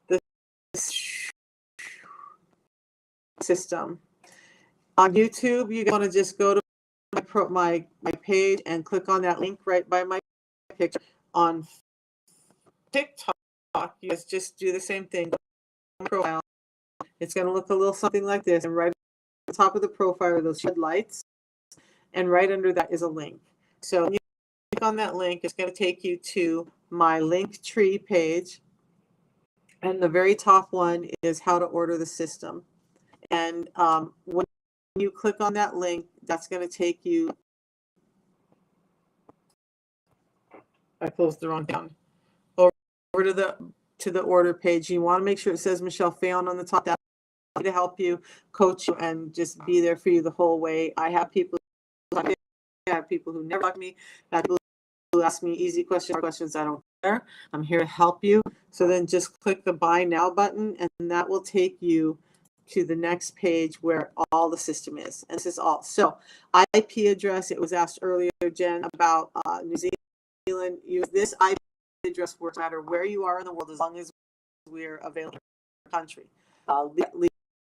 The system. On YouTube, you want to just go to my page and click on that link right by my picture. On TikTok, you guys just do the same thing. Profile. It's going to look a little something like this, and right at the top of the profile are those shed lights, and right under that is a link. So when you click on that link, it's going to take you to my Linktree page, and the very top one is how to order the system. And when you click on that link, that's going to take you. I closed the wrong down. Over to the order page. You want to make sure it says Michelle Fayon on the top. That's to help you, coach you, and just be there for you the whole way. I have people who never talk to me. I have people who ask me easy questions. I don't care. I'm here to help you. So then just click the Buy Now button, and that will take you to the next page where all the system is. And this is all. So IP address, it was asked earlier, Jen, about New Zealand. This IP address works no matter where you are in the world, as long as we're available in the country.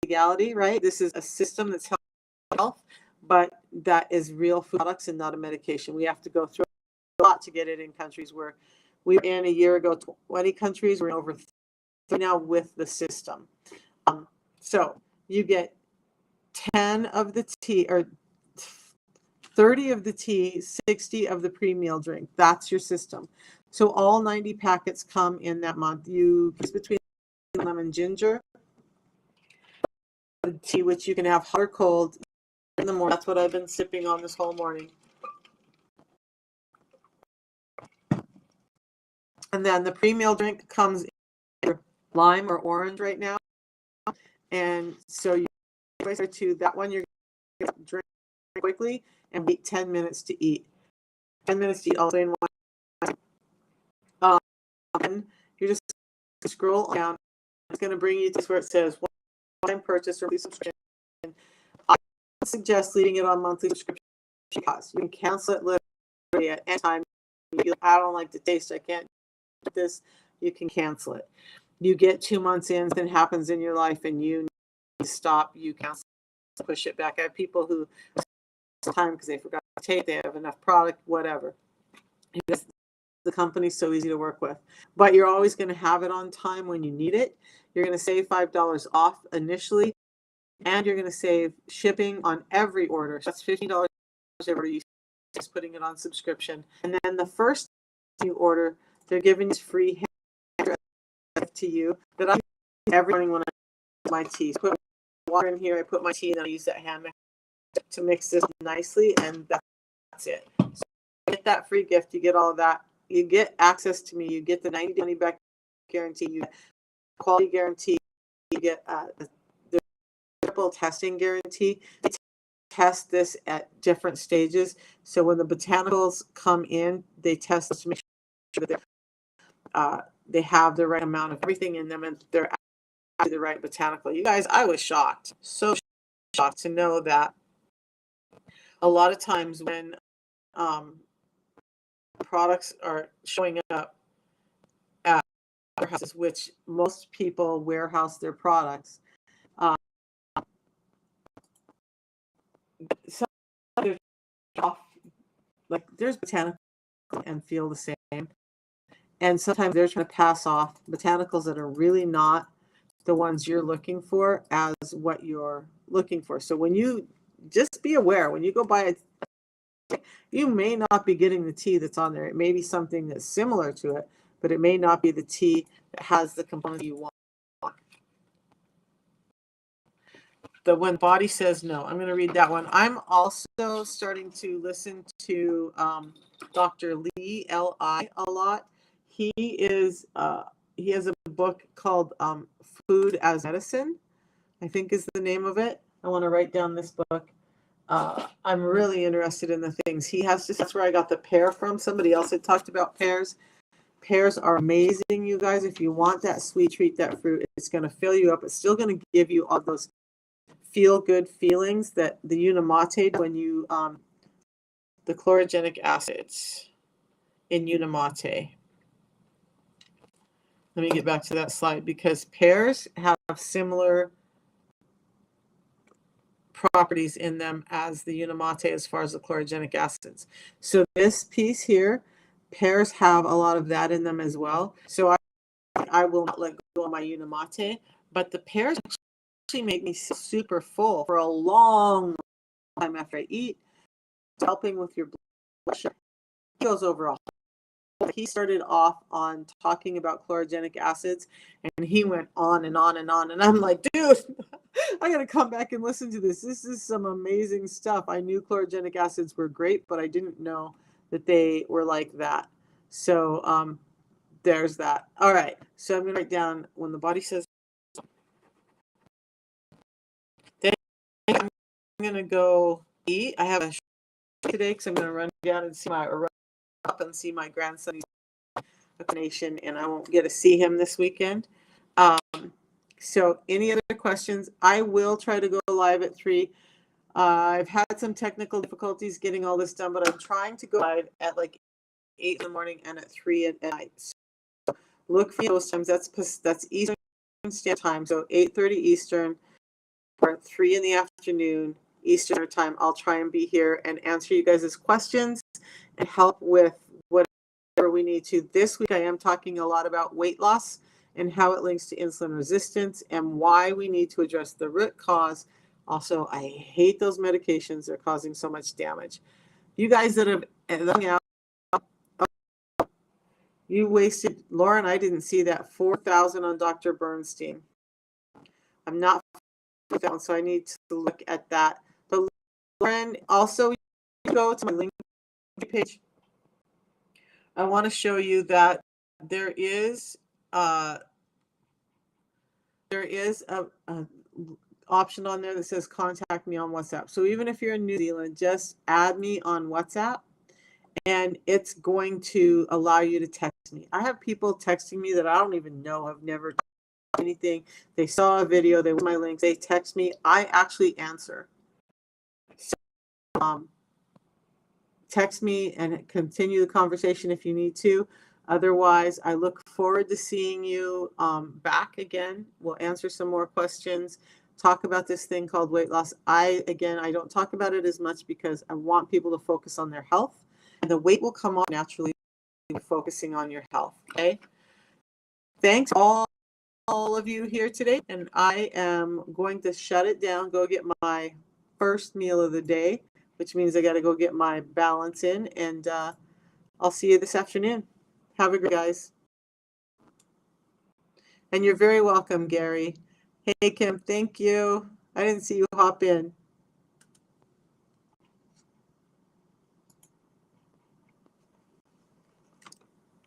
Legality, right? This is a system that's health, but that is real food products and not a medication. We have to go through a lot to get it in countries where we were in a year ago, 20 countries. We're in over 30 now with the system. So you get 10 of the tea, or 30 of the tea, 60 of the pre-meal drink. That's your system. So all 90 packets come in that month. You choose between lemon ginger, the tea, which you can have hot or cold in the morning. That's what I've been sipping on this whole morning. And then the pre-meal drink comes in lime or orange right now. And so you to that one, you're going to drink quickly and wait 10 minutes to eat. 10 minutes to eat all in one. And you just scroll down. It's going to bring you to where it says one-time purchase or subscription. I suggest leaving it on monthly subscription costs. You can cancel it literally at any time. I don't like the taste. I can't do this. You can cancel it. You get 2 months in, something happens in your life, and you need to stop. You cancel, push it back. I have people who time because they forgot to take. They have enough product, whatever. Because the company's so easy to work with, but you're always going to have it on time when you need it. You're going to save $5 off initially, and you're going to save shipping on every order. So that's $15 every order. You just putting it on subscription, and then the first you order, they're giving you free hand to you that I use every morning when I make my tea. So put water in here. I put my tea, and then I use that hand to mix this nicely, and that's it. So you get that free gift. You get all of that. You get access to me. You get the 90-day money back guarantee. You get quality guarantee. You get the triple testing guarantee. They test this at different stages. So when the botanicals come in, they test to make sure that they have the right amount of everything in them, and they're actually the right botanical. You guys, I was shocked. So shocked to know that a lot of times when products are showing up at warehouses, which most people warehouse their products, some off, like there's botanical and feel the same, and sometimes they're trying to pass off botanicals that are really not the ones you're looking for as what you're looking for. So when you just be aware when you go buy You may not be getting the tea that's on there. It may be something that's similar to it, but it may not be the tea that has the component you want. The When Body Says No. I'm going to read that one. I'm also starting to listen to Dr. Lee Li a lot. He has a book called Food as Medicine, I think is the name of it. I want to write down this book. I'm really interested in the things he has to. That's where I got the pear from. Somebody else had talked about pears. Pears are amazing, you guys. If you want that sweet treat, that fruit, it's going to fill you up. It's still going to give you all those feel-good feelings that the Unamate when you the chlorogenic acids in Unamate. Let me get back to that slide because pears have similar properties in them as the Unamate as far as the chlorogenic acids. So this piece here, pears have a lot of that in them as well. So I will not let go of my Unamate, but the pears actually make me super full for a long time after I eat. It's helping with your blood sugar. It goes over all. He started off on talking about chlorogenic acids and he went on and on and on. And I'm like, dude, I got to come back and listen to this. This is some amazing stuff. I knew chlorogenic acids were great, but I didn't know that they were like that. So there's that. All right. So I'm going to write down When the Body Says. Then I'm going to go eat. I have a today because I'm going to run down and see my grandson nation, and I won't get to see him this weekend. So any other questions? I will try to go live at 3. I've had some technical difficulties getting all this done, but I'm trying to go live at like 8 in the morning and at 3 at night. So look for those times. That's Eastern Standard Time, so 8:30 Eastern or 3 in the afternoon Eastern Time. I'll try and be here and answer you guys' questions and help with whatever we need to. This week I am talking a lot about weight loss and how it links to insulin resistance and why we need to address the root cause. Also, I hate those medications. They're causing so much damage. You guys that have hung out, you wasted, Lauren, I didn't see that, 4,000 on Dr. Bernstein. I'm not found, so I need to look at that. But Lauren, also go to my link page. I want to show you that there is a option on there that says contact me on WhatsApp. So even if you're in New Zealand, just add me on WhatsApp and it's going to allow you to text me. I have people texting me that I don't even know, have never done anything. They saw a video, they want my links, they text me. I actually answer. So, text me and continue the conversation if you need to. Otherwise, I look forward to seeing you back again. We'll answer some more questions, talk about this thing called weight loss. I don't talk about it as much because I want people to focus on their health. And the weight will come on naturally focusing on your health, okay? Thanks all of you here today. And I am going to shut it down, go get my first meal of the day, which means I got to go get my balance in. And I'll see you this afternoon. Have a great guys. And you're very welcome, Gary. Hey, Kim, thank you. I didn't see you hop in.